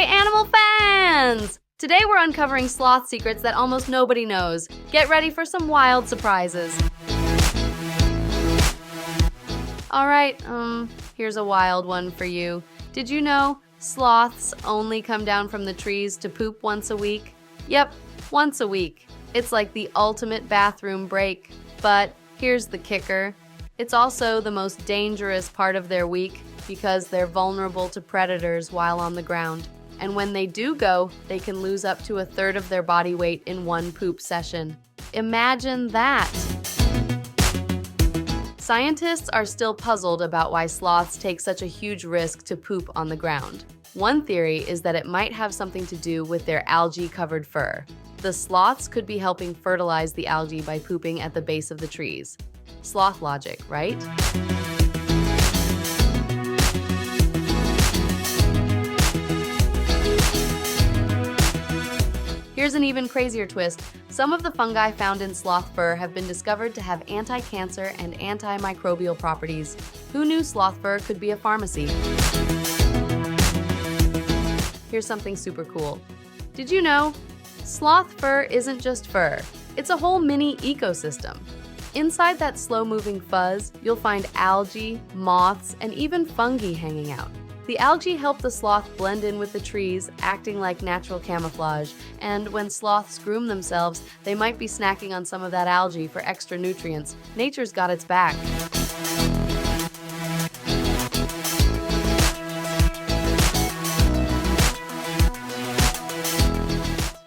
Hey, animal fans! Today we're uncovering sloth secrets that almost nobody knows. Get ready for some wild surprises. Alright, here's a wild one for you. Did you know sloths only come down from the trees to poop once a week? Yep, once a week. It's like the ultimate bathroom break. But here's the kicker. It's also the most dangerous part of their week because they're vulnerable to predators while on the ground. And when they do go, they can lose up to a third of their body weight in one poop session. Imagine that! Scientists are still puzzled about why sloths take such a huge risk to poop on the ground. One theory is that it might have something to do with their algae-covered fur. The sloths could be helping fertilize the algae by pooping at the base of the trees. Sloth logic, right? Here's an even crazier twist. Some of the fungi found in sloth fur have been discovered to have anti-cancer and antimicrobial properties. Who knew sloth fur could be a pharmacy? Here's something super cool. Did you know? Sloth fur isn't just fur. It's a whole mini ecosystem. Inside that slow-moving fuzz, you'll find algae, moths, and even fungi hanging out. The algae help the sloth blend in with the trees, acting like natural camouflage, and when sloths groom themselves, they might be snacking on some of that algae for extra nutrients. Nature's got its back.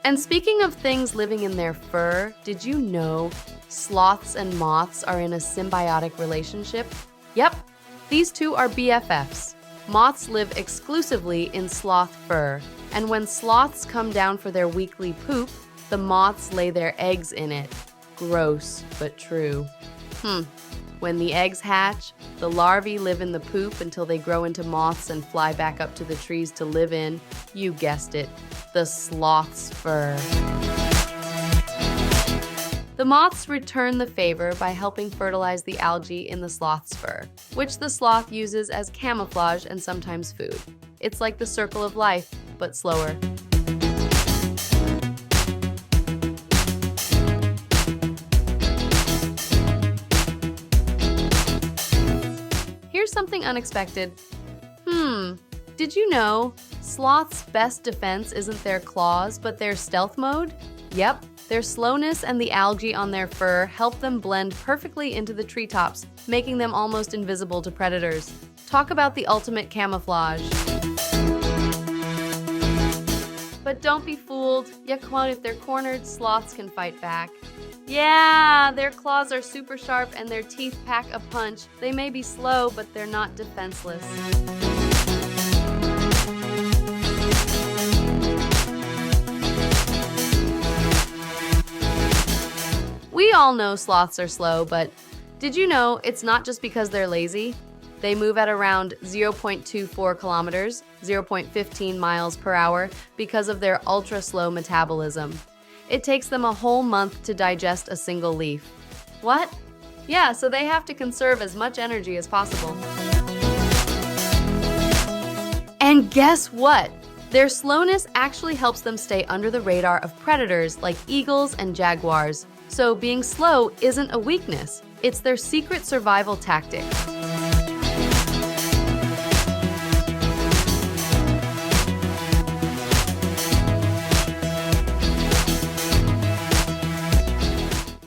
And speaking of things living in their fur, did you know sloths and moths are in a symbiotic relationship? Yep, these two are BFFs. Moths live exclusively in sloth fur, and when sloths come down for their weekly poop, the moths lay their eggs in it. Gross, but true. When the eggs hatch, the larvae live in the poop until they grow into moths and fly back up to the trees to live in, you guessed it, the sloth's fur. The moths return the favor by helping fertilize the algae in the sloth's fur, which the sloth uses as camouflage and sometimes food. It's like the circle of life, but slower. Here's something unexpected. Did you know sloths' best defense isn't their claws, but their stealth mode? Yep. Their slowness and the algae on their fur help them blend perfectly into the treetops, making them almost invisible to predators. Talk about the ultimate camouflage. But don't be fooled. Yeah, come on, if they're cornered, sloths can fight back. Yeah, their claws are super sharp and their teeth pack a punch. They may be slow, but they're not defenseless. We all know sloths are slow, but did you know it's not just because they're lazy? They move at around 0.24 kilometers, 0.15 miles per hour, because of their ultra-slow metabolism. It takes them a whole month to digest a single leaf. What? Yeah, so they have to conserve as much energy as possible. And guess what? Their slowness actually helps them stay under the radar of predators like eagles and jaguars. So being slow isn't a weakness, it's their secret survival tactic.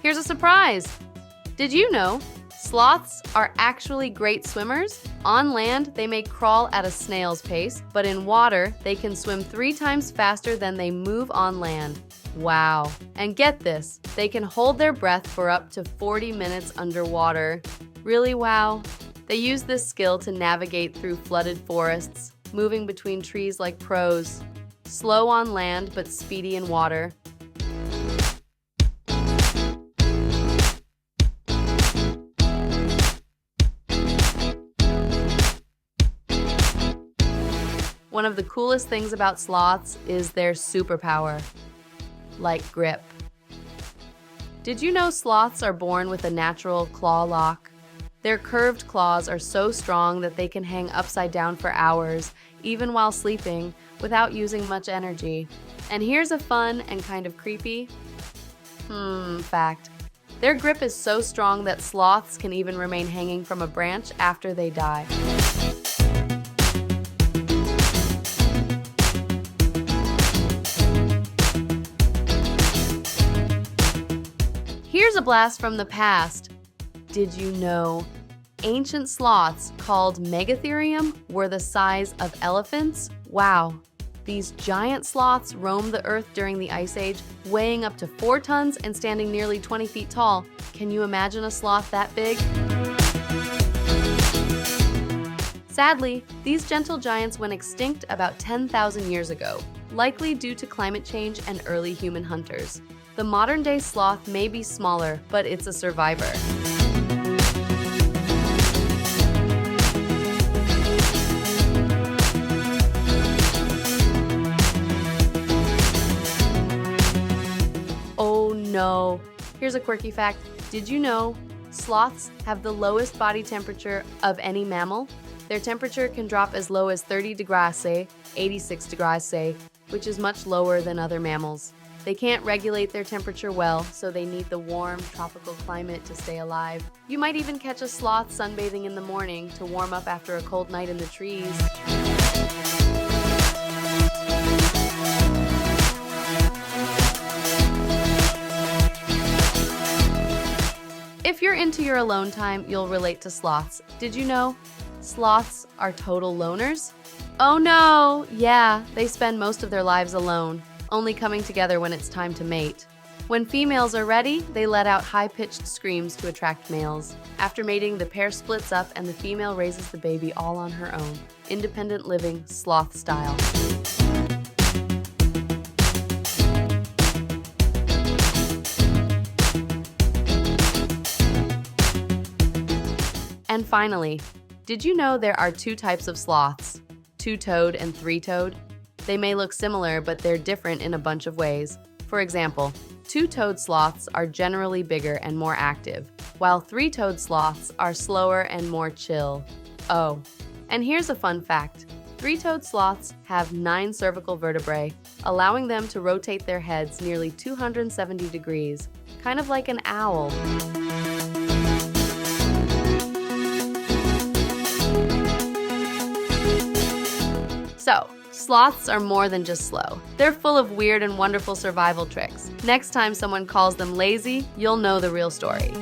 Here's a surprise! Did you know sloths are actually great swimmers? On land, they may crawl at a snail's pace, but in water, they can swim 3 times faster than they move on land. Wow. And get this, they can hold their breath for up to 40 minutes underwater. Really wow? They use this skill to navigate through flooded forests, moving between trees like pros. Slow on land, but speedy in water. One of the coolest things about sloths is their superpower. Like grip. Did you know sloths are born with a natural claw lock? Their curved claws are so strong that they can hang upside down for hours, even while sleeping, without using much energy. And here's a fun and kind of creepy fact. Their grip is so strong that sloths can even remain hanging from a branch after they die. Here's a blast from the past. Did you know ancient sloths called Megatherium were the size of elephants? Wow. These giant sloths roamed the earth during the Ice Age, weighing up to 4 tons and standing nearly 20 feet tall. Can you imagine a sloth that big? Sadly, these gentle giants went extinct about 10,000 years ago, likely due to climate change and early human hunters. The modern-day sloth may be smaller, but it's a survivor. Oh no! Here's a quirky fact. Did you know sloths have the lowest body temperature of any mammal? Their temperature can drop as low as 30 degrees C, 86 degrees C, which is much lower than other mammals. They can't regulate their temperature well, so they need the warm, tropical climate to stay alive. You might even catch a sloth sunbathing in the morning to warm up after a cold night in the trees. If you're into your alone time, you'll relate to sloths. Did you know sloths are total loners? Oh no! Yeah, they spend most of their lives alone, only coming together when it's time to mate. When females are ready, they let out high-pitched screams to attract males. After mating, the pair splits up and the female raises the baby all on her own. Independent living, sloth style. And finally, did you know there are 2 types of sloths? 2-toed and 3-toed? They may look similar, but they're different in a bunch of ways. For example, 2-toed sloths are generally bigger and more active, while 3-toed sloths are slower and more chill. Oh, and here's a fun fact. 3-toed sloths have 9 cervical vertebrae, allowing them to rotate their heads nearly 270 degrees, kind of like an owl. So, sloths are more than just slow. They're full of weird and wonderful survival tricks. Next time someone calls them lazy, you'll know the real story.